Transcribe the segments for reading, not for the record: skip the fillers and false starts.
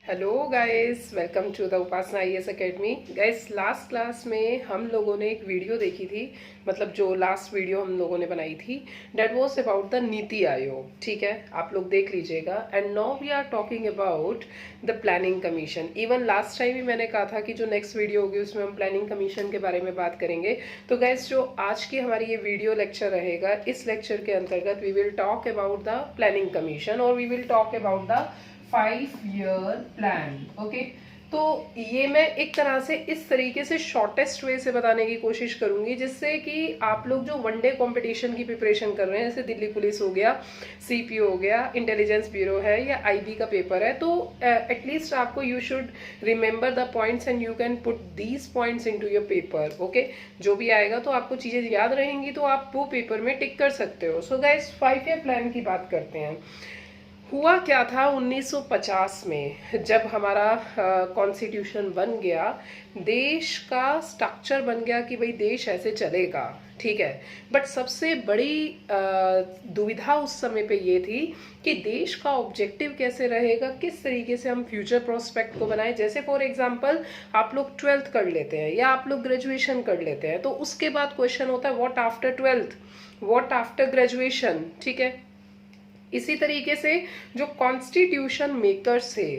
Hello guys, welcome to the Upasana IAS academy. Guys, last class में हम लोगों ने एक वीडियो देखी थी, मतलब जो लास्ट वीडियो हम लोगों ने बनाई थी date was about the NITI Aayog. ठीक है, आप लोग देख लीजिएगा। And now we are talking about the planning commission. Even last time भी मैंने कहा था कि जो नेक्स्ट वीडियो होगी उसमें हम प्लानिंग कमीशन के बारे में बात करेंगे। तो गाइस, जो आज की हमारी ये वीडियो लेक्चर रहेगा, इस लेक्चर के अंतर्गत we will talk about the planning commission और we will talk about the 5 year plan. Okay, तो ये मैं एक तरह से इस तरीके से शॉर्टेस्ट वे से बताने की कोशिश करूंगी जिससे कि आप लोग जो वनडे कंपटीशन की प्रिपरेशन कर रहे हैं, जैसे दिल्ली पुलिस हो गया, सीपीओ हो गया, इंटेलिजेंस ब्यूरो है या आईबी का पेपर है, तो एटलीस्ट आपको you should remember the points and you can put these points into your paper. Okay, जो भी आएगा तो आपको चीजें याद रहेंगी तो आप वो पेपर में टिक कर सकते हो। सो गाइस, 5 ईयर प्लान की बात करते हैं। हुआ क्या था 1950 में, जब हमारा कॉन्स्टिट्यूशन बन गया, देश का स्ट्रक्चर बन गया कि भाई देश ऐसे चलेगा। ठीक है, बट सबसे बड़ी दुविधा उस समय पे ये थी कि देश का ऑब्जेक्टिव कैसे रहेगा, किस तरीके से हम फ्यूचर प्रोस्पेक्ट को बनाए। जैसे फॉर एग्जांपल आप लोग 12th कर लेते हैं या आप लोग ग्रेजुएशन कर लेते हैं, तो उसके बाद क्वेश्चन होता है what after 12th, what after graduation. ठीक है, इसी तरीके से जो कॉन्स्टिट्यूशन मेकर्स थे,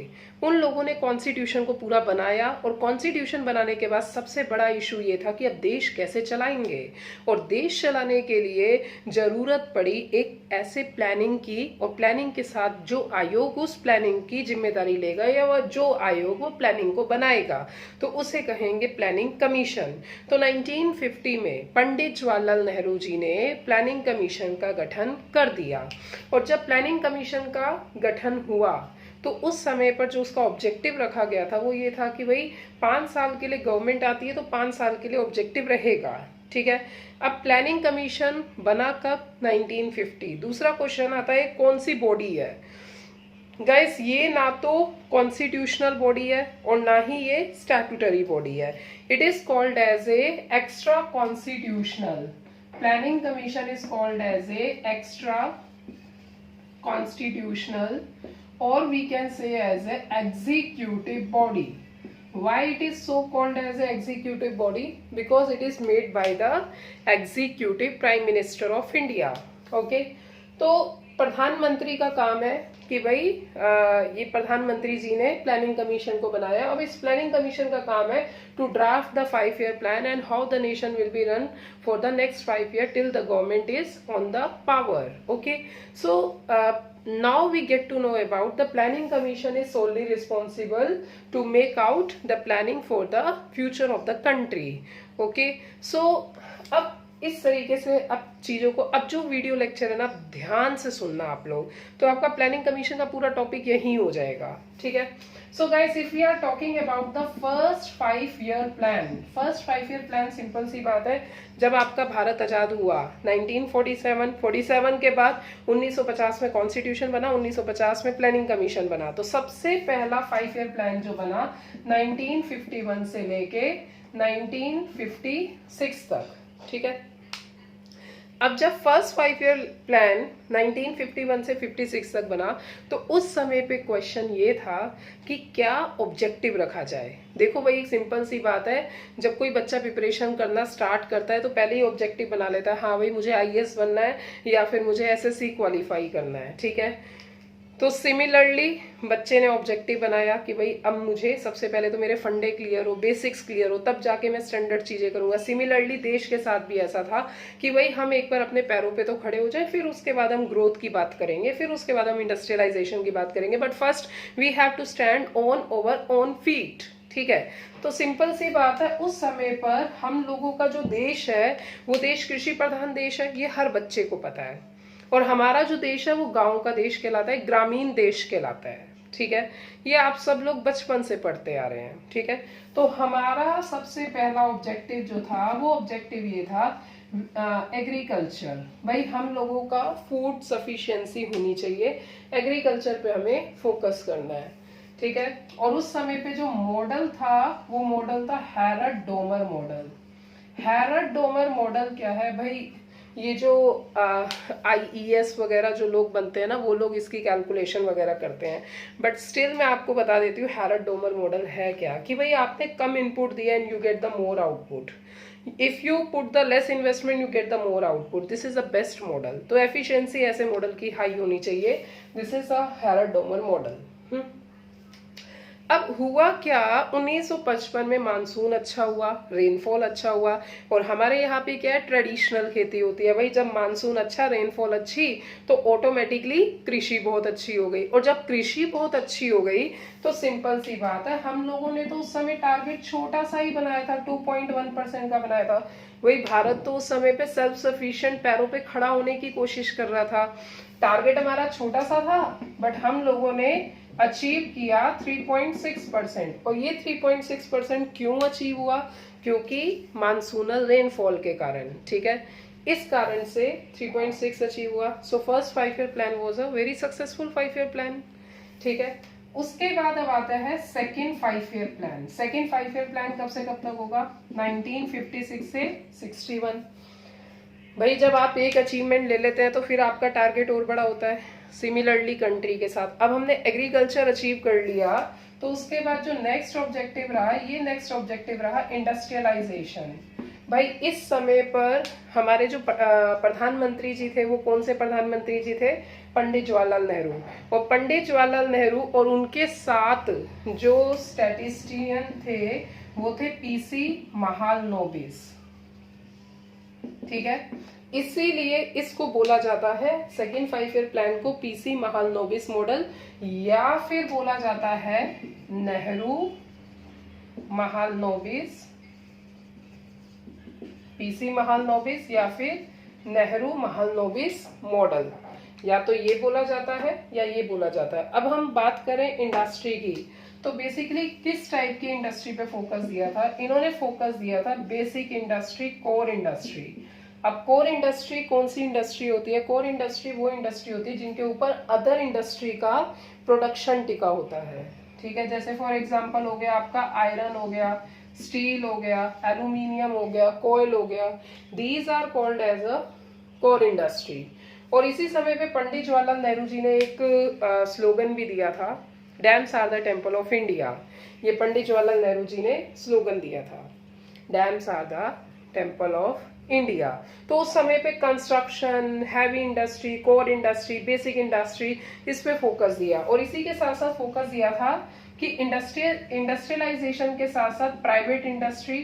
उन लोगों ने कॉन्स्टिट्यूशन को पूरा बनाया और कॉन्स्टिट्यूशन बनाने के बाद सबसे बड़ा इशू ये था कि अब देश कैसे चलाएंगे। और देश चलाने के लिए जरूरत पड़ी एक ऐसे प्लानिंग की, और प्लानिंग के साथ जो आयोग उस प्लानिंग की जिम्मेदारी लेगा या वह जो आयोग वो प्लानिंग को बनाएगा, तो उसे कहेंगे प्लानिंग कमीशन। तो 1950 में पंडित जवाहरलाल नेहरू जी ने प्लानिंग कमीशन का गठन कर दिया। और जब प्लानिंग कमीशन का गठन हुआ तो उस समय पर जो उसका ऑब्जेक्टिव रखा गया था वो ये था कि भाई 5 साल के लिए गवर्नमेंट आती है तो 5 साल के लिए ऑब्जेक्टिव रहेगा। ठीक है, अब प्लानिंग कमीशन बना कब? 1950। दूसरा क्वेश्चन आता है कौन सी बॉडी है। गाइस, ये ना तो कॉन्स्टिट्यूशनल बॉडी है और ना ही ये स्टैट्यूटरी बॉडी है। It is called as a extra constitutional. Planning commission is called as a extra constitutional, or we can say as a executive body. Why it is so called as a executive body? Because it is made by the executive prime minister of India. Okay, तो प्रधानमंत्री का काम है कि भाई ये प्रधानमंत्री जी ने प्लानिंग कमीशन को बनाया। अब इस प्लानिंग कमीशन का काम है to draft the 5 year plan and how the nation will be run for the next 5 year till the government is on the power. Okay, so now we get to know about the planning commission is solely responsible to make out the planning for the future of the country. Okay, so अब इस तरीके से अब चीजों को, अब जो video lecture है ना, ध्यान से सुनना आप लोग, तो आपका प्लानिंग कमीशन का पूरा टॉपिक यही हो जाएगा। ठीक है, so guys, if we are talking about the first 5 year plan, first 5 year plan simple सी बात है, जब आपका भारत आजाद हुआ 1947 के बाद 1950 में कॉन्स्टिट्यूशन बना, 1950 में प्लानिंग कमीशन बना। तो सबसे पहला 5 ईयर प्लान जो बना 1951 से लेके 1956 तक। ठीक है, अब जब फर्स्ट 5 ईयर प्लान 1951 से 56 तक बना तो उस समय पे क्वेश्चन ये था कि क्या ऑब्जेक्टिव रखा जाए। देखो भाई, एक सिंपल सी बात है, जब कोई बच्चा प्रिपरेशन करना स्टार्ट करता है तो पहले ही ऑब्जेक्टिव बना लेता है, हाँ भाई मुझे आईएएस बनना है या फिर मुझे एसएससी क्वालिफाई करना है। ठीक है, तो सिमिलरली बच्चे ने ऑब्जेक्टिव बनाया कि भाई अब मुझे सबसे पहले तो मेरे फंडे क्लियर हो, बेसिक्स क्लियर हो, तब जाके मैं स्टैंडर्ड चीजें करूंगा। सिमिलरली देश के साथ भी ऐसा था कि भाई हम एक बार अपने पैरों पे तो खड़े हो जाए, फिर उसके बाद हम ग्रोथ की बात करेंगे, फिर उसके बाद हम इंडस्ट्रियलाइजेशन की बात करेंगे, but first we have to stand on our own feet. ठीक है, तो सिंपल सी बात है, उस समय पर हम लोगों का जो देश है वो देश कृषि प्रधान देश है, ये हर बच्चे को पता है। और हमारा जो देश है वो गांव का देश कहलाता है, ग्रामीण देश कहलाता है। ठीक है, ये आप सब लोग बचपन से पढ़ते आ रहे हैं। ठीक है, तो हमारा सबसे पहला ऑब्जेक्टिव जो था वो ऑब्जेक्टिव ये था एग्रीकल्चर। भाई हम लोगों का फूड सफिशिएंसी होनी चाहिए, एग्रीकल्चर पे हमें फोकस करना है। ठीक है, और उस समय पे जो मॉडल था वो मॉडल था हैरड डोमर मॉडल। हैरड डोमर मॉडल क्या है भाई, ये जो IES वगैरह जो लोग बनते हैं ना, वो लोग इसकी कैलकुलेशन वगैरह करते हैं। बट स्टिल मैं आपको बता देती हूँ हैरड डोमर मॉडल है क्या, कि भाई आपने कम इनपुट दिया and you get the more output. If you put the less investment you get the more output, this is the best model. तो एफिशिएंसी ऐसे मॉडल की हाई होनी चाहिए। This is a Harrod Domar model. अब हुआ क्या, 1955 में monsoon अच्छा हुआ, रेनफॉल अच्छा हुआ। और हमारे यहाँ पे क्या है, ट्रेडिशनल खेती होती है भाई। जब मानसून अच्छा, रेनफॉल अच्छी, तो ऑटोमेटिकली कृषि बहुत अच्छी हो गई। और जब कृषि बहुत अच्छी हो गई तो सिंपल सी बात है, हम लोगों ने तो उस समय टारगेट छोटा सा ही बनाया था, 2.1% का बनाया था। वही भारत तो उस समय पे सेल्फ सफिशिएंट पैरों पे खड़ा होने की कोशिश कर रहा था। टारगेट हमारा छोटा सा था, बट हम लोगों ने अचीव किया 3.6%। और ये 3.6% क्यों अचीव हुआ, क्योंकि मानसूनल रेनफॉल के कारण, ठीक है, इस कारण से 3.6 अचीव हुआ। So first 5 year plan was a very successful 5 year plan, ठीक है। उसके बाद अब आता है second 5 year plan. Second 5 year plan कब से कब तक होगा, 1956 से 61। भाई जब आप एक अचीवमेंट ले लेते हैं तो फिर आपका टारगेट और बड़ा होता है। सिमिलरली कंट्री के साथ अब हमने एग्रीकल्चर अचीव कर लिया, तो उसके बाद जो नेक्स्ट ऑब्जेक्टिव रहा, ये नेक्स्ट ऑब्जेक्टिव रहा इंडस्ट्रियलाइजेशन। भाई इस समय पर हमारे जो प्रधानमंत्री जी थे, वो कौन से प्रधानमंत्री जी थे, पंडित जवाहरलाल नेहरू। और पंडित जवाहरलाल नेहरू और उनके साथ जो स्टैटिस्टिशियन थे वो थे PC महालनोबिस, ठीक है। इसीलिए इसको बोला जाता है, सेकेंड 5 ईयर प्लान को PC महालनोबिस मॉडल, या फिर बोला जाता है नेहरू महालनोबिस, PC महालनोबिस या फिर नेहरू महालनोबिस मॉडल। या तो ये बोला जाता है या ये बोला जाता है। अब हम बात करें इंडस्ट्री की, तो बेसिकली किस टाइप की इंडस्ट्री पे फोकस दिया था, इन्होंने फोकस दिया था बेसिक इंडस्ट्री, कोर इंडस्ट्री। अब कोर इंडस्ट्री कौन सी इंडस्ट्री होती है, कोर इंडस्ट्री वो इंडस्ट्री होती है जिनके ऊपर अदर इंडस्ट्री का प्रोडक्शन टिका होता है, ठीक है। जैसे फॉर एग्जांपल हो गया आपका आयरन हो गया, स्टील हो गया, एल्यूमिनियम हो गया, कोयल हो गया, these are called as a core industry. और इसी समय पे पंडित जवाहरलाल नेहरू जी ने एक स्लोगन भी दिया था, dams are the temple of India. ये पंडित जवाहरलाल नेहरू जी ने स्लोगन दिया था, dams are the temple of India. तो उस समय पे construction, heavy industry, core industry, basic industry, इस पे फोकस दिया। और इसी के साथ साथ फोकस दिया था कि इंडस्ट्रियलाइजेशन के साथ साथ प्राइवेट इंडस्ट्री,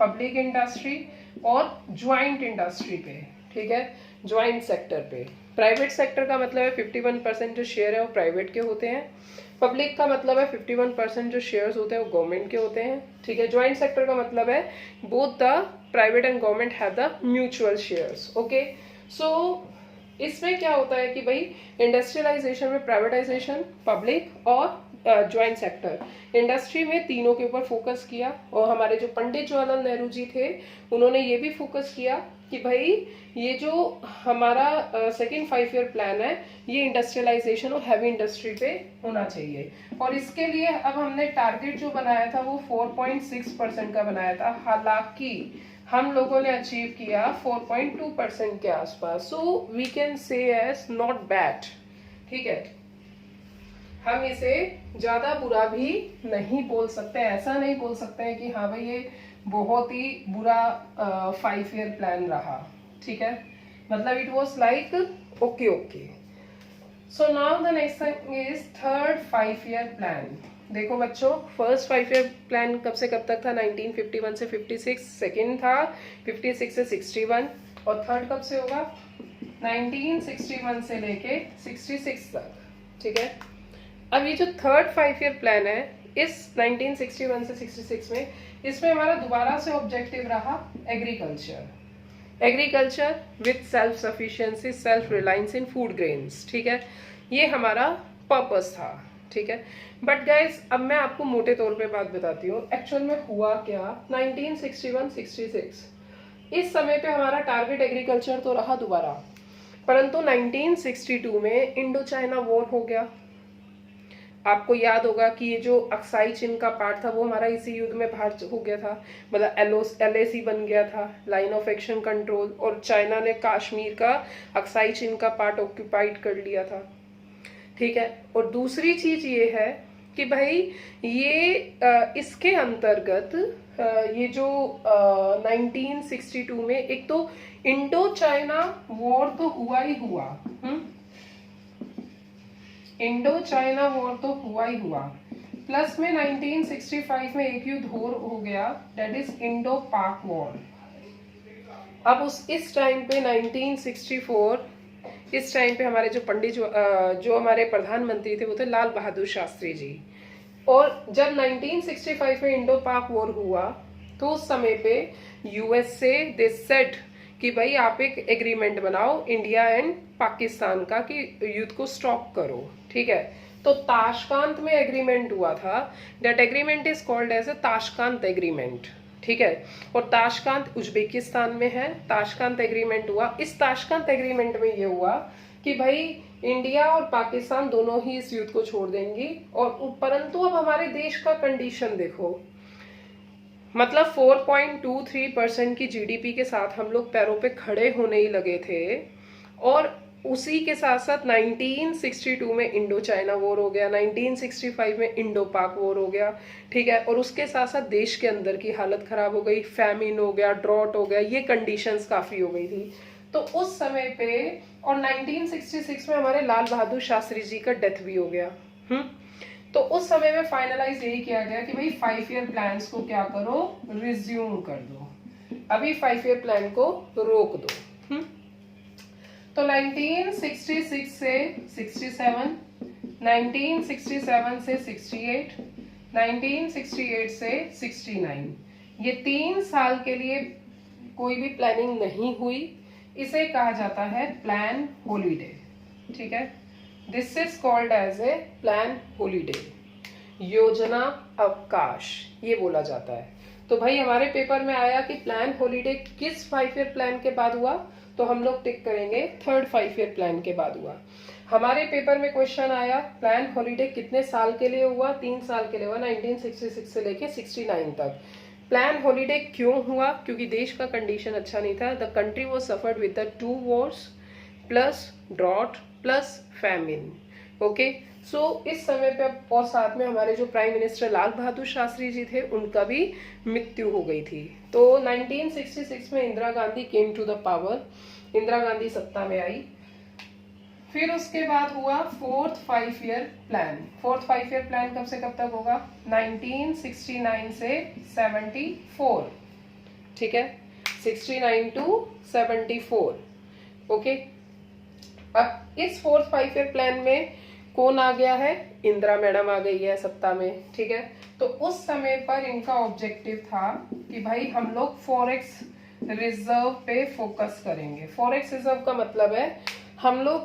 पब्लिक इंडस्ट्री और ज्वाइंट इंडस्ट्री पे, ठीक है, ज्वाइंट सेक्टर पे। प्राइवेट सेक्टर का मतलब है 51% जो शेयर है वो प्राइवेट के होते हैं, पब्लिक का मतलब है 51% जो शेयर्स होते हैं वो गवर्नमेंट के होते हैं, ठीक है। ज्वाइंट सेक्टर का मतलब है both the private and government have the mutual shares, okay. So इसमें क्या होता है कि भाई इंडस्ट्रियलाइजेशन में प्राइवेटाइजेशन, पब्लिक और ज्वाइंट सेक्टर, इंडस्ट्री में तीनों के ऊपर फोकस किया। और हमारे जो पंडित जवाहरलाल नेहरू जी थे उन्होंने ये भी फोकस किया कि भाई ये जो हमारा सेकेंड 5 ईयर प्लान है ये इंडस्ट्रियलाइजेशन और हैवी इंडस्ट्री पे होना चाहिए। और इसके लिए अब हमने टारगेट जो बनाया था वो 4.6% का बनाया था, हालांकि हम लोगों ने अचीव किया 4.2% के आसपास। So we can say as not bad, ठीक है। हम इसे ज्यादा बुरा भी नहीं बोल सकते, ऐसा नहीं बोल सकते हैं कि हाँ भाई ये बहुत ही बुरा 5 ईयर प्लान रहा, ठीक है। मतलब it was like okay okay. So now the next thing is third 5 year plan. देखो बच्चों, फर्स्ट 5 ईयर प्लान कब से कब तक था, 1951 से 56, सेकेंड था 56 से 61, और थर्ड कब से होगा 1961 से लेके 66 तक, ठीक है। अब ये जो थर्ड 5 ईयर प्लान है इस 1961 से 66 में, इसमें हमारा दोबारा से ऑब्जेक्टिव रहा agriculture, agriculture with self sufficiency, self reliance in food grains, ठीक है। ये हमारा पर्पस था, ठीक है। बट गाइज अब मैं आपको मोटे तौर पे बात बताती हूँ, एक्चुअल में हुआ क्या, 1961-66 इस समय पे हमारा टारगेट एग्रीकल्चर तो रहा दोबारा, परंतु 1962 में इंडो चाइना वॉर हो गया। आपको याद होगा कि ये जो अक्साई चिन का पार्ट था वो हमारा इसी युद्ध में बाहर हो गया था, मतलब LAC बन गया था, लाइन ऑफ एक्शन कंट्रोल, और चाइना ने कश्मीर का अक्साई चिन का पार्ट ऑक्यूपाइड कर लिया था। ठीक है। और दूसरी चीज ये है कि भाई ये इसके अंतर्गत ये जो 1962 में एक तो इंडो चाइना वॉर तो हुआ ही हुआ, इंडो चाइना वॉर तो हुआ ही हुआ, प्लस में 1965 में एक युद्ध हो गया, दैट इज इंडो पाक वॉर। अब इस टाइम पे 1964, इस टाइम पे हमारे जो पंडित जो हमारे प्रधानमंत्री थे वो थे लाल बहादुर शास्त्री जी। और जब 1965 में इंडो पाक वॉर हुआ तो उस समय पे USA दे सेट कि भाई आप एक एग्रीमेंट बनाओ इंडिया एंड पाकिस्तान का कि युद्ध को स्टॉप करो। ठीक है। तो ताशकंद में एग्रीमेंट हुआ था, that agreement is called as a Tashkent agreement. ठीक है। और ताशकंद उज्बेकिस्तान में है, ताशकंद एग्रीमेंट हुआ। इस ताशकंद एग्रीमेंट में ये हुआ कि भाई इंडिया और पाकिस्तान दोनों ही इस युद्ध को छोड़ देंगी, और परंतु अब हमारे देश का कंडीशन देखो, मतलब 4.23% की GDP के साथ हम लोग पैरों पे खड़े होने ही लगे थे, और उसी के साथ साथ 1962 में इंडो चाइना वॉर हो गया, 1965 में इंडो पाक वॉर हो गया। ठीक है। और उसके साथ साथ देश के अंदर की हालत खराब हो गई, फैमिन हो गया, ड्रॉट हो गया, ये कंडीशंस काफी हो गई थी। तो उस समय पे, और 1966 में हमारे लाल बहादुर शास्त्री जी का डेथ भी हो गया। तो उस समय में फाइनलाइज यही किया गया कि भाई 5 ईयर प्लान्स को क्या करो, रिज्यूम कर दो, अभी 5 ईयर प्लान को रोक दो। तो 1966 से 67, 1967 से 68, 1968 से 69, ये 3 साल के लिए कोई भी प्लानिंग नहीं हुई। इसे कहा जाता है प्लान हॉलीडे। ठीक है। This is called as a plan holiday, योजना अवकाश ये बोला जाता है। तो भाई हमारे पेपर में आया कि प्लान हॉलीडे किस 5 ईयर प्लान के बाद हुआ, तो हम लोग टिक करेंगे थर्ड 5 ईयर प्लान के बाद हुआ। हमारे पेपर में क्वेश्चन आया प्लान हॉलीडे कितने साल के लिए हुआ, 3 साल के लिए हुआ, 1966 से लेके 69 तक। प्लान हॉलीडे क्यों हुआ, क्योंकि देश का कंडीशन अच्छा नहीं था। The country was suffered with the 2 wars plus drought plus famine. Okay. So इस समय पे, और साथ में हमारे जो प्राइम मिनिस्टर लाल बहादुर शास्त्री जी थे उनका भी मृत्यु हो गई थी। तो 1966 में Indira Gandhi came to the power, Indira Gandhi सत्ता में आई। फिर उसके बाद हुआ 4th 5 year plan. 4th 5 year plan कब से कब तक होगा, 1969 से 74। ठीक है। 69 टू 74। ओके। अब इस 4th 5 ईयर प्लान में कौन आ गया है, इंदिरा मैडम आ गई है सत्ता में। ठीक है। तो उस समय पर इनका ऑब्जेक्टिव था कि भाई हम लोग फॉरेक्स रिजर्व पे फोकस करेंगे। फॉरेक्स रिजर्व का मतलब है हम लोग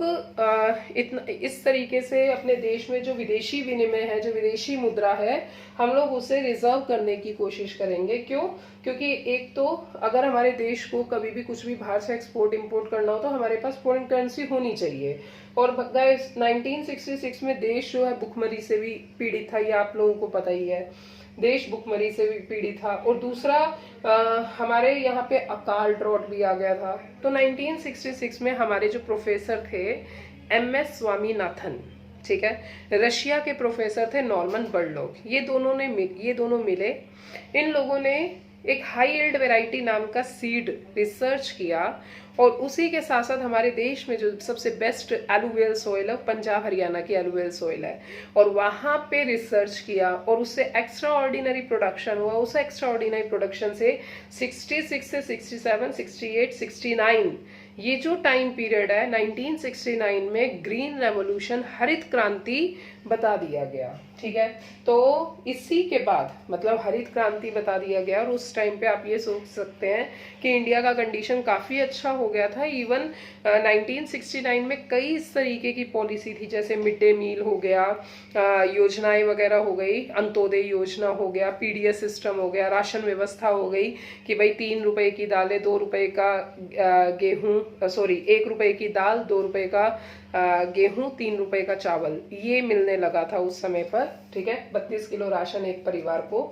इतना इस तरीके से अपने देश में जो विदेशी विनिमय है, जो विदेशी मुद्रा है, हम लोग उसे रिजर्व करने की कोशिश करेंगे। क्यों? क्योंकि एक तो अगर हमारे देश को कभी भी कुछ भी बाहर से एक्सपोर्ट इंपोर्ट करना हो तो हमारे पास फॉरेन करेंसी होनी चाहिए। और गाइस 1966 में देश जो है भुखमरी से भी पीड़ित था, ये आप लोगों को पता ही है, देश भुखमरी से भी पीड़ित था। और दूसरा हमारे यहाँ पे अकाल ड्रॉट भी आ गया था। तो 1966 में हमारे जो प्रोफेसर थे MS स्वामीनाथन, ठीक है, रशिया के प्रोफेसर थे नॉर्मन बर्लॉग, ये दोनों मिले। इन लोगों ने एक हाई यील्ड वैरायटी नाम का सीड रिसर्च किया, और उसी के साथ साथ हमारे देश में जो सबसे बेस्ट एलुवियल सॉइल है पंजाब हरियाणा की एलुवियल सॉइल है, और वहाँ पे रिसर्च किया और उससे एक्स्ट्रा ऑर्डिनरी प्रोडक्शन हुआ। उस एक्स्ट्रा ऑर्डिनरी प्रोडक्शन से 66 से 67, 68, 69 ये जो टाइम पीरियड है 1969 में ग्रीन रेवोल्यूशन, हरित क्रांति बता दिया गया। ठीक है। तो इसी के बाद मतलब हरित क्रांति बता दिया गया, और उस टाइम पे आप ये सोच सकते हैं कि इंडिया का कंडीशन काफ़ी अच्छा हो गया था। इवन 1969 में कई इस तरीके की पॉलिसी थी, जैसे मिड डे मील हो गया, योजनाएं वगैरह हो गई, अंत्योदय योजना हो गया, PDS सिस्टम हो गया, राशन व्यवस्था हो गई कि भाई 3 रुपए की दालें, 2 रुपए का गेहूँ, 1 रुपए की दाल, 2 रुपए का गेहूं, 3 रुपए का चावल, ये मिलने लगा था उस समय पर। ठीक है, 32 किलो राशन एक परिवार को।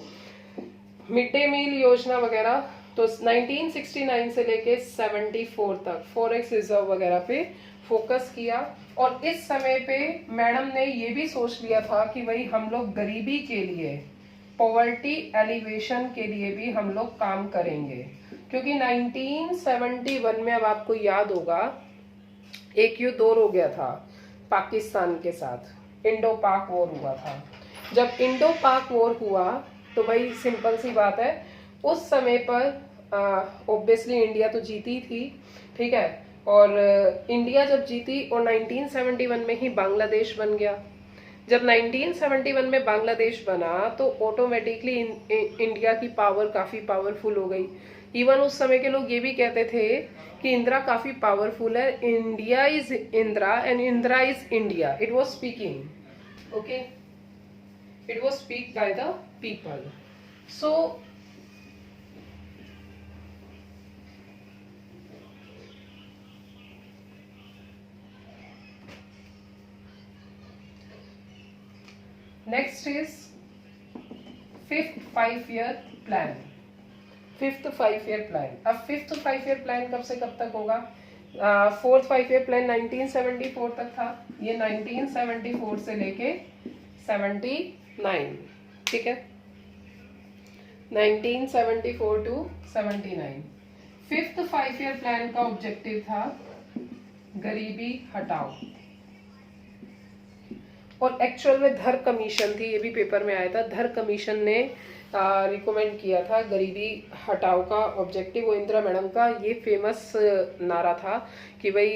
मिड डे मील योजना वगैरह तो 1969 से लेके 74 तक फॉरेक्स रिजर्व वगैरह पे फोकस किया। और इस समय पे मैडम ने ये भी सोच लिया था कि भाई हम लोग गरीबी के लिए, पॉवर्टी एलिवेशन के लिए भी हम लोग काम करेंगे। क्योंकि 1971 में, अब आपको याद होगा, एक युद्ध और हो गया था पाकिस्तान के साथ, इंडो पाक वॉर हुआ था। जब इंडो पाक वॉर हुआ तो भाई सिंपल सी बात है, उस समय पर ऑब्वियसली इंडिया तो जीती थी। ठीक है, और इंडिया जब जीती और 1971 में ही बांग्लादेश बन गया। जब 1971 में बांग्लादेश बना तो ऑटोमेटिकली इंडिया की पावर काफी पावरफुल हो गई। इवन उस समय के लोग ये भी कहते थे कि इंदिरा काफी पावरफुल है, India is Indira and Indira is India. It was speaking, okay, it was speak by the people. So next is 5th 5-year plan. 5th 5-year plan, अब 5th 5-year प्लान कब से कब तक होगा? 4th 5-year प्लान 1974 तक था, ये 1974 से लेके 79। ठीक है, 1974 टू 79। 5th 5-year प्लान का ऑब्जेक्टिव था गरीबी हटाओ। और एक्चुअल में धर कमीशन थी, ये भी पेपर में आया था, धर कमीशन ने रिकमेंड किया था गरीबी हटाओ का ऑब्जेक्टिव। वो इंदिरा मैडम का ये फेमस नारा था कि भाई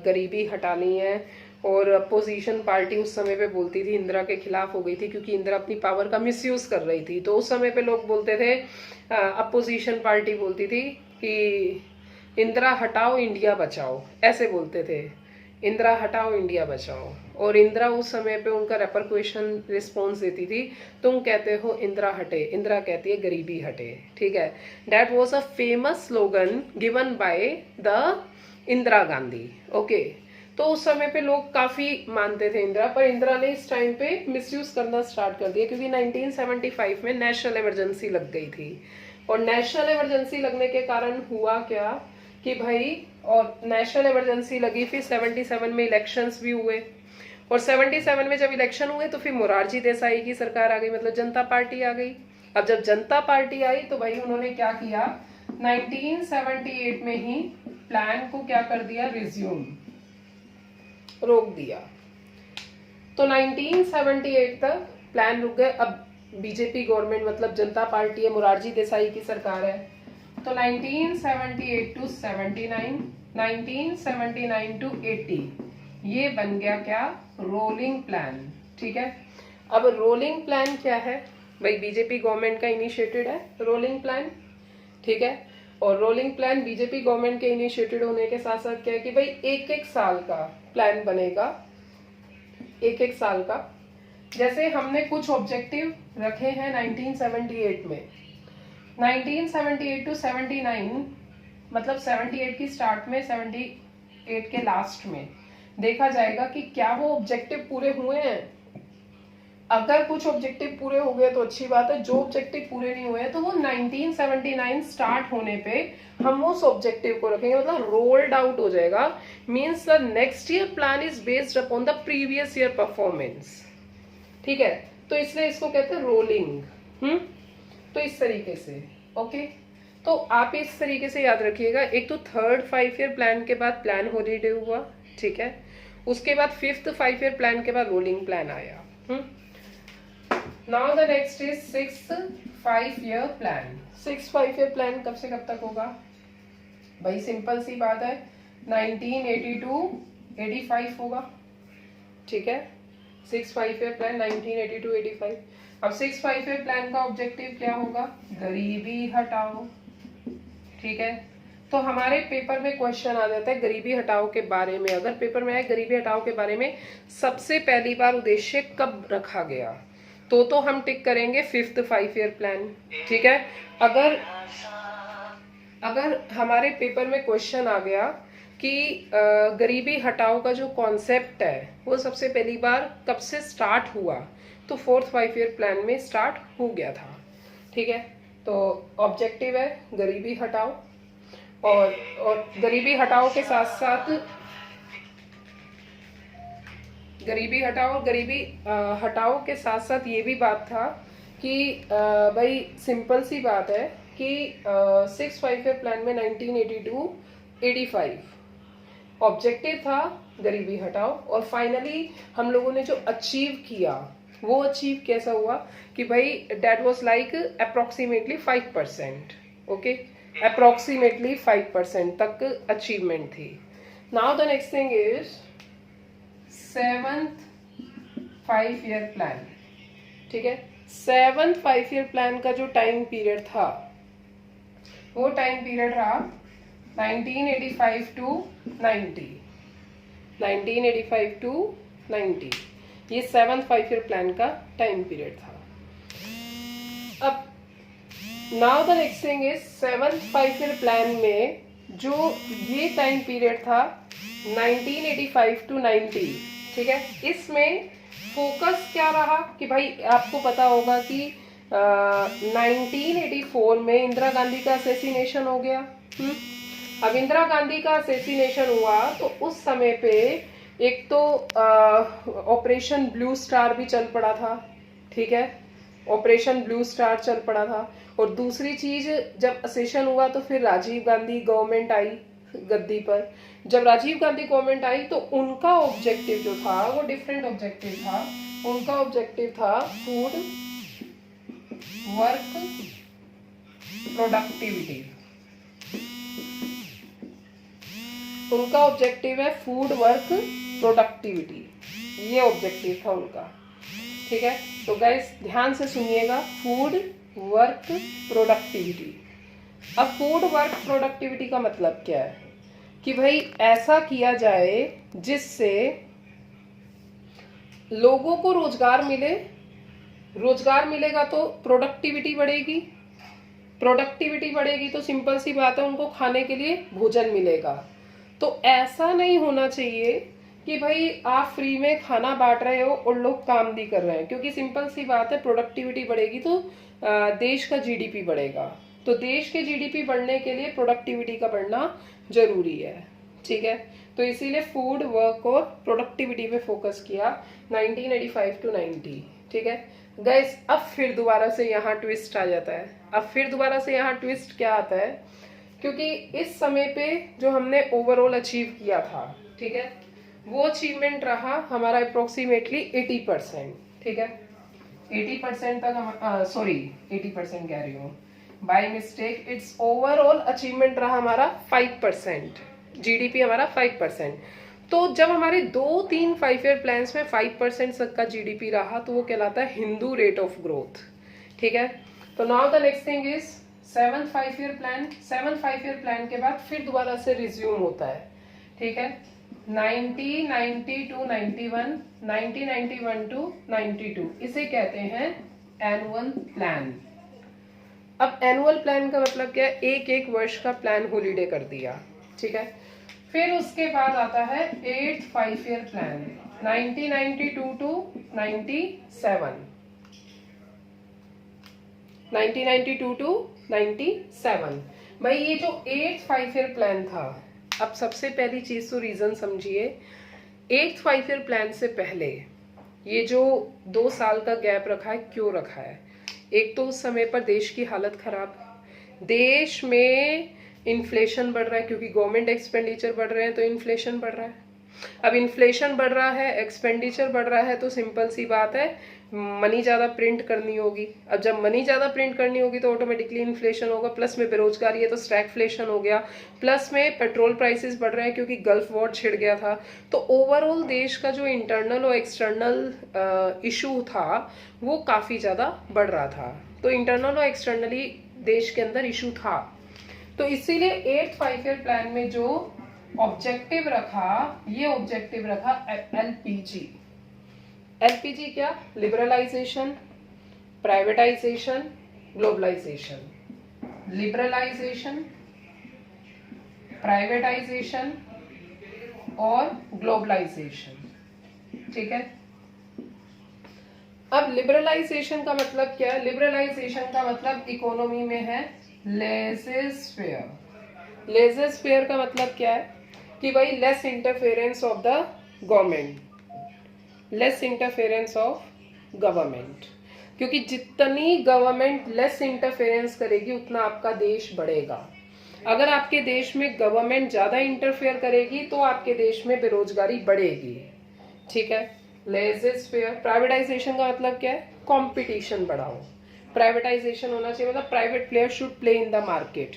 गरीबी हटानी है। और अपोजिशन पार्टी उस समय पे बोलती थी, इंदिरा के खिलाफ हो गई थी क्योंकि इंदिरा अपनी पावर का मिसयूज कर रही थी। तो उस समय पे लोग बोलते थे, अपोजिशन पार्टी बोलती थी कि इंदिरा हटाओ इंडिया बचाओ, ऐसे बोलते थे, इंदिरा हटाओ इंडिया बचाओ। और इंदिरा उस समय पे उनका रेपरक्वेशन रिस्पॉन्स देती थी, तुम कहते हो इंदिरा हटे, इंदिरा कहती है गरीबी हटे। ठीक है, that was a famous slogan given by the Indira Gandhi. Okay, तो उस समय पे लोग काफी मानते थे इंदिरा, पर इंदिरा ने इस टाइम पे मिसयूज करना स्टार्ट कर दिया क्योंकि 1975 में नेशनल इमरजेंसी लग गई थी। और नेशनल इमरजेंसी लगने के कारण हुआ क्या कि भाई, और नेशनल इमरजेंसी लगी, फिर 77 में इलेक्शंस भी हुए। और 77 में जब इलेक्शन हुए तो फिर मोरारजी देसाई की सरकार आ गई, मतलब जनता पार्टी आ गई। अब जब जनता पार्टी आई तो भाई उन्होंने क्या किया, 1978 में ही प्लान को क्या कर दिया, रिज्यूम, रोक दिया। तो 1978 तक प्लान रुक गए। अब बीजेपी गवर्नमेंट, मतलब जनता पार्टी है, मोरारजी देसाई की सरकार है। तो 1978 टू 79, 1979 टू 80, ये बन गया क्या, रोलिंग प्लान। ठीक है, अब रोलिंग प्लान क्या है भाई, बीजेपी गवर्नमेंट का इनिशिएटेड है रोलिंग प्लान। ठीक है, और रोलिंग प्लान बीजेपी गवर्नमेंट के इनिशिएटेड होने के साथ साथ क्या है कि भाई एक एक साल का प्लान बनेगा, एक एक साल का। जैसे हमने कुछ ऑब्जेक्टिव रखे हैं 1978 में, 1978 टू 79, मतलब 78 की स्टार्ट में, 78 के लास्ट में देखा जाएगा कि क्या वो ऑब्जेक्टिव पूरे हुए हैं। अगर कुछ ऑब्जेक्टिव पूरे हो गए तो अच्छी बात है, जो ऑब्जेक्टिव पूरे नहीं हुए हैं तो वो 1979 स्टार्ट होने पे हम उस ऑब्जेक्टिव को रखेंगे, मतलब रोल्ड आउट हो जाएगा। Means the next year plan is based upon the previous year performance. ठीक है, तो इसलिए इसको कहते हैं रोलिंग। तो इस तरीके से, ओके, तो आप इस तरीके से याद रखिएगा। एक तो 3rd 5-year प्लान के बाद प्लान हॉलीडे हुआ, ठीक है, उसके बाद 5th 5-year प्लान के बाद रोलिंग प्लान आया। Now the next is 6th 5-year plan. 6th 5-year plan कब से कब तक होगा भाई, सिंपल सी बात है, 1982 85 होगा। ठीक है, 6th 5-year प्लान 1982 85। अब 6th 5-year प्लान का ऑब्जेक्टिव क्या होगा, गरीबी हटाओ। ठीक है, तो हमारे पेपर में क्वेश्चन आ जाता है गरीबी हटाओ के बारे में। अगर पेपर में आए गरीबी हटाओ के बारे में सबसे पहली बार उद्देश्य कब रखा गया, तो हम टिक करेंगे 5th 5-year प्लान। ठीक है, अगर हमारे पेपर में क्वेश्चन आ गया कि गरीबी हटाओ का जो कॉन्सेप्ट है वो सबसे पहली बार कब से स्टार्ट हुआ, तो 4th 5 ईयर प्लान में स्टार्ट हो गया था। ठीक है, तो ऑब्जेक्टिव है गरीबी हटाओ, और गरीबी हटाओ के साथ साथ गरीबी हटाओ के साथ साथ ये भी बात था कि भाई सिंपल सी बात है कि 6th 5 ईयर प्लान में 1982-85 ऑब्जेक्टिव था गरीबी हटाओ, और फाइनली हम लोगों ने जो अचीव किया वो अचीव कैसा हुआ कि भाई that was like approximately 5%। Okay, approximately 5% तक अचीवमेंट थी। Now the next thing is 7th 5 year plan. ठीक है, 7th 5 ईयर प्लान का जो टाइम पीरियड था वो टाइम पीरियड रहा 1985 टू 90। 1985 टू 90 ये 7th 5 ईयर प्लान का टाइम पीरियड था। अब now the next thing is 7th 5 year plan में जो ये टाइम पीरियड था 1985 टू 90, ठीक है, इसमें फोकस क्या रहा कि भाई आपको पता होगा कि 1984 में इंदिरा गांधी का असेसिनेशन हो गया। अब इंदिरा गांधी का असेसिनेशन हुआ तो उस समय पे एक तो ऑपरेशन ब्लू स्टार भी चल पड़ा था। ठीक है, ऑपरेशन ब्लू स्टार चल पड़ा था, और दूसरी चीज जब असेशन हुआ तो फिर राजीव गांधी गवर्नमेंट आई गद्दी पर। जब राजीव गांधी गवर्नमेंट आई तो उनका ऑब्जेक्टिव जो था वो डिफरेंट ऑब्जेक्टिव था। उनका ऑब्जेक्टिव था फूड वर्क प्रोडक्टिविटी। उनका ऑब्जेक्टिव है फूड वर्क प्रोडक्टिविटी, ये ऑब्जेक्टिव था उनका। ठीक है, तो गाइस ध्यान से सुनिएगा, फूड वर्क प्रोडक्टिविटी। अब फूड वर्क प्रोडक्टिविटी का मतलब क्या है कि भाई ऐसा किया जाए जिससे लोगों को रोजगार मिले। रोजगार मिलेगा तो प्रोडक्टिविटी बढ़ेगी, प्रोडक्टिविटी बढ़ेगी तो सिंपल सी बात है उनको खाने के लिए भोजन मिलेगा। तो ऐसा नहीं होना चाहिए कि भाई आप फ्री में खाना बांट रहे हो और लोग काम भी कर रहे हैं, क्योंकि सिंपल सी बात है प्रोडक्टिविटी बढ़ेगी तो देश का जीडीपी बढ़ेगा। तो देश के जीडीपी बढ़ने के लिए प्रोडक्टिविटी का बढ़ना जरूरी है। ठीक है, तो इसीलिए फूड वर्क और प्रोडक्टिविटी पे फोकस किया 1985 टू 90। ठीक है गाइस, अब फिर दोबारा से यहाँ ट्विस्ट आ जाता है। अब फिर दोबारा से यहाँ ट्विस्ट क्या आता है, क्योंकि इस समय पे जो हमने ओवरऑल अचीव किया था, ठीक है, वो अचीवमेंट रहा हमारा अप्रोक्सीमेटली 80%। ठीक है, 80% तक हम 80% कह रही हूँ by mistake, it's overall achievement रहा हमारा 5%, जीडीपी हमारा 5%। तो जब हमारे 2-3 5 ईयर प्लान्स में 5% तक का जीडीपी रहा तो वो कहलाता है हिंदू रेट ऑफ ग्रोथ। ठीक है, तो now the next thing is 7th 5 year plan. 7th 5 year plan के बाद फिर दोबारा से रिज्यूम होता है। ठीक है, 1990 टू 91, 1991 टू 92, इसे कहते हैं एनुअल प्लान। अब एनुअल प्लान का मतलब क्या है, एक एक वर्ष का प्लान हॉलीडे कर दिया। ठीक है, फिर उसके बाद आता है 8th 5 year plan 1992 to 97, 1992 to 97। भाई ये जो 8th 5 ईयर प्लान था, अब सबसे पहली चीज तो रीजन समझिए, 8th 5 ईयर प्लान से पहले ये जो 2 साल का गैप रखा है, क्यों रखा है? एक तो उस समय पर देश की हालत खराब, देश में इन्फ्लेशन बढ़ रहा है, क्योंकि गवर्नमेंट एक्सपेंडिचर बढ़ रहे हैं तो इन्फ्लेशन बढ़ रहा है। अब इन्फ्लेशन बढ़ रहा है, एक्सपेंडिचर बढ़ रहा है, तो सिंपल सी बात है मनी ज़्यादा प्रिंट करनी होगी। अब जब मनी ज़्यादा प्रिंट करनी होगी तो ऑटोमेटिकली इन्फ्लेशन होगा, प्लस में बेरोजगारी है तो स्टैगफ्लेशन हो गया, प्लस में पेट्रोल प्राइसेस बढ़ रहे हैं क्योंकि गल्फ वॉर छिड़ गया था। तो ओवरऑल देश का जो इंटरनल और एक्सटर्नल इशू था वो काफ़ी ज़्यादा बढ़ रहा था। तो इंटरनल और एक्सटर्नली देश के अंदर इशू था, तो इसीलिए 8th 5 ईयर प्लान में जो ऑब्जेक्टिव रखा, ये ऑब्जेक्टिव रखा एलपीजी। एलपीजी क्या? Liberalisation, privatisation, globalisation. Liberalisation, privatisation, और ग्लोबलाइजेशन, ठीक है। अब लिबरलाइजेशन का मतलब क्या है? लिबरलाइजेशन का मतलब इकोनॉमी में है लेज़र-फेयर। लेज़र-फेयर का मतलब क्या है कि भाई less interference of the government, less interference of government, क्योंकि जितनी गवर्नमेंट लेस इंटरफेरेंस करेगी उतना आपका देश बढ़ेगा। अगर आपके देश में गवर्नमेंट ज्यादा इंटरफेयर करेगी तो आपके देश में बेरोजगारी बढ़ेगी, ठीक है। लेज़र-फेयर। प्राइवेटाइजेशन का मतलब क्या है? कंपटीशन बढ़ाओ। प्राइवेटाइजेशन होना चाहिए मतलब private player should play in the market.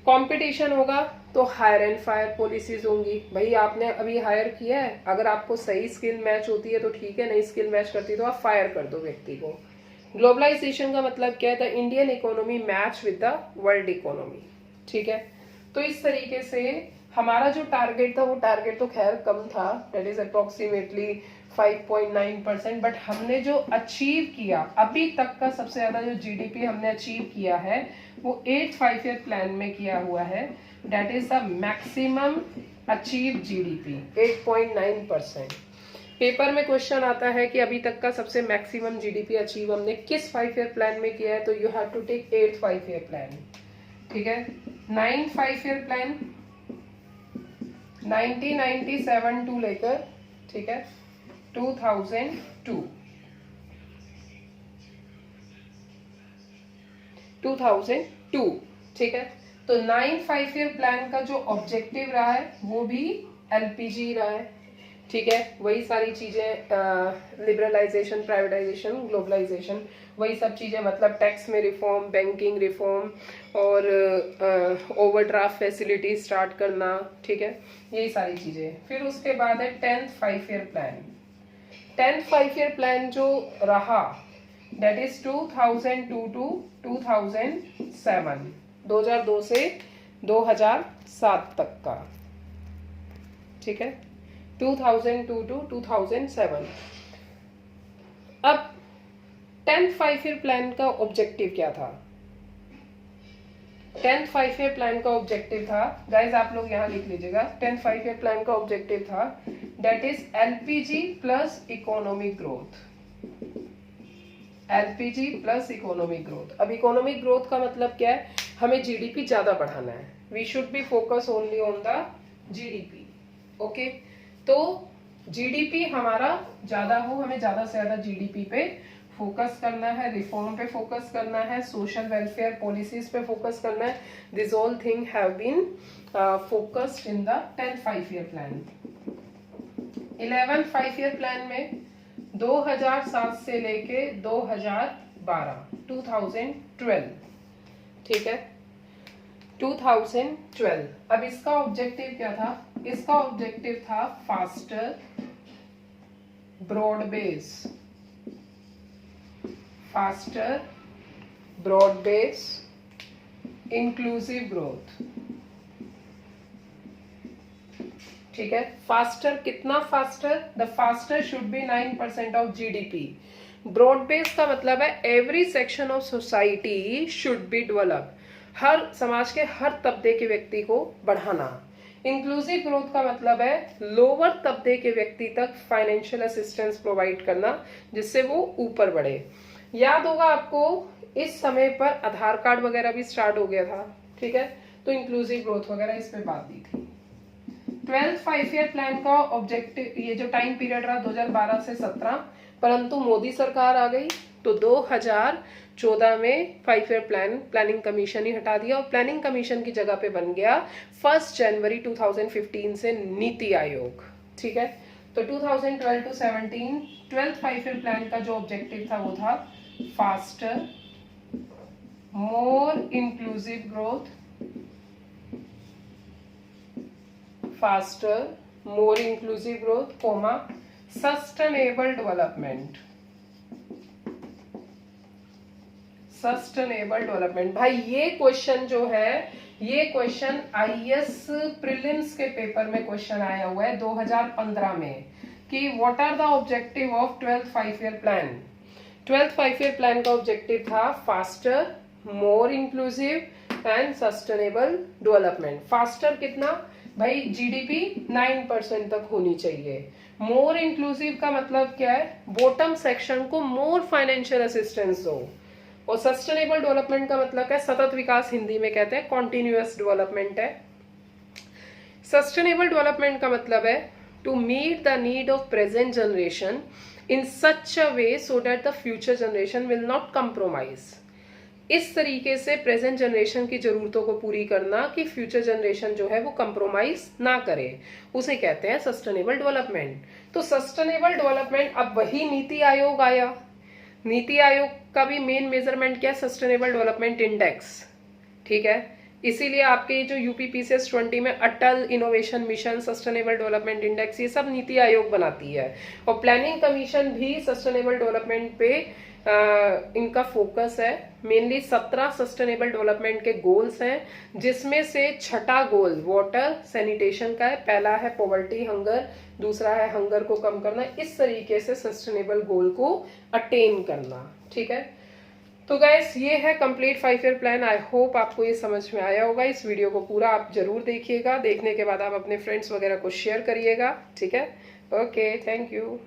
Competition होगा तो हायर एंड फायर पॉलिसीज होंगी। भाई आपने अभी हायर किया है, अगर आपको सही स्किल मैच होती है तो ठीक है, नहीं स्किल मैच करती है तो आप फायर कर दो व्यक्ति को। ग्लोबलाइजेशन का मतलब क्या है? The Indian economy match with the world economy, ठीक है। तो इस तरीके से हमारा जो टारगेट था वो टारगेट तो खैर कम था, दैट इज अप्रोक्सीमेटली 5.9%, बट हमने जो अचीव किया अभी तक का सबसे ज्यादा जो जीडीपी हमने अचीव किया है वो 8th 5 ईयर प्लान में किया हुआ है, that is the maximum achieve GDP 8.9%। Paper में क्वेश्चन आता है कि अभी तक का सबसे मैक्सिमम जीडीपी अचीव हमने किस 5 ईयर प्लान में किया है, तो you have to take 8th 5 year plan, ठीक है। 9th 5 ईयर प्लान 1997 टू लेकर, ठीक है, 2002 ठीक है। तो 9th 5 ईयर प्लान का जो ऑब्जेक्टिव रहा है वो भी एलपीजी रहा है, ठीक है। वही सारी चीजें, लिबरलाइजेशन, प्राइवेटाइजेशन, ग्लोबलाइजेशन, वही सब चीजें, मतलब टैक्स में रिफॉर्म, बैंकिंग रिफॉर्म और ओवरड्राफ्ट फैसिलिटी स्टार्ट करना, ठीक है, यही सारी चीजें। फिर उसके बाद है 10th 5 year plan. 10th 5 year plan जो रहा दैट इज 2002 टू 2007, 2002 से 2007 तक का, ठीक है, 2002 टू 2007। अब 10th 5 ईयर प्लान का ऑब्जेक्टिव क्या था? 10th 5 ईयर प्लान का ऑब्जेक्टिव था, गाइज आप लोग यहाँ लिख लीजिएगा, 10th 5 ईयर प्लान का ऑब्जेक्टिव था that is LPG plus economic growth. LPG plus economic growth. अब इकोनॉमिक ग्रोथ का मतलब क्या है? हमें जीडीपी ज्यादा बढ़ाना है, we should be focus only on the GDP, okay. तो जीडीपी हमारा ज्यादा हो, हमें ज्यादा से ज्यादा जीडीपी पे फोकस करना है, रिफॉर्म पे फोकस करना है, सोशल वेलफेयर पॉलिसीज पे फोकस करना है। This all thing have been focused in the 10th 5 year plan. 11th 5 year plan में 2007 से लेके 2012, 2012, ठीक है, 2012। अब इसका ऑब्जेक्टिव क्या था? इसका ऑब्जेक्टिव था faster broad base, faster broad base inclusive growth, ठीक है। फास्टर, कितना faster? The faster should be 9% of GDP. Broad base का मतलब है every section of society should be develop, हर समाज के हर तबके के व्यक्ति को बढ़ाना। इंक्लूसिव ग्रोथ का मतलब है लोअर तबके के व्यक्ति तक फाइनेंशियल असिस्टेंस प्रोवाइड करना जिससे वो ऊपर बढ़े। याद होगा आपको इस समय पर आधार कार्ड वगैरह भी स्टार्ट हो गया था, ठीक है, तो इंक्लूसिव ग्रोथ वगैरह इस पे बात दी थी। 12th 5 ईयर प्लान का ऑब्जेक्टिव, ये जो टाइम पीरियड रहा 2012 से 17, परंतु मोदी सरकार आ गई तो 2014 में 5 ईयर प्लानिंग कमीशन ही हटा दिया और प्लानिंग कमीशन की जगह पे बन गया 1 जनवरी 2015 से नीति आयोग, ठीक है। तो 2012 टू 17 12th 5 ईयर प्लान का जो ऑब्जेक्टिव था वो था faster more inclusive growth, faster, more inclusive growth, comma, sustainable development, sustainable development। भाई ये क्वेश्चन जो है, ये क्वेश्चन आईएएस प्रीलिम्स के पेपर में क्वेश्चन आया हुआ है 2015 में कि what are the objective of 12th 5 year plan. 12th 5 year plan का ऑब्जेक्टिव था faster, more inclusive and sustainable development. Faster कितना? भाई जीडीपी 9% तक होनी चाहिए। मोर इंक्लूसिव का मतलब क्या है, बॉटम सेक्शन को मोर फाइनेंशियल असिस्टेंस दो। और सस्टेनेबल डेवलपमेंट का मतलब है सतत विकास, हिंदी में कहते हैं कॉन्टिन्यूअस डेवलपमेंट है। सस्टेनेबल डेवलपमेंट का मतलब है to meet the need of present generation in such a way so that the future generation will not compromise. इस तरीके से प्रेजेंट जनरेशन की जरूरतों को पूरी करना कि फ्यूचर जनरेशन जो है वो कंप्रोमाइज ना करे, उसे कहते हैं सस्टेनेबल डेवलपमेंट। तो सस्टेनेबल डेवलपमेंट, अब वही नीति आयोग आया। नीति आयोग का भी मेन मेजरमेंट क्या है, सस्टेनेबल डेवलपमेंट इंडेक्स, ठीक है। इसीलिए आपके जो यूपीपीसीएस 20 में Atal innovation mission, sustainable development index, ये सब नीति आयोग बनाती है। और प्लानिंग कमीशन भी सस्टेनेबल डेवलपमेंट पे इनका फोकस है। मेनली 17 सस्टेनेबल डेवलपमेंट के गोल्स हैं, जिसमें से छठा गोल वाटर सैनिटेशन का है, पहला है पॉवर्टी हंगर, दूसरा है हंगर को कम करना। इस तरीके से सस्टेनेबल गोल को अटेन करना, ठीक है। तो गाइस ये है complete 5 year plan. I hope आपको ये समझ में आया होगा। इस वीडियो को पूरा आप जरूर देखिएगा, देखने के बाद आप अपने फ्रेंड्स वगैरह को शेयर करिएगा, ठीक है। Okay, thank you.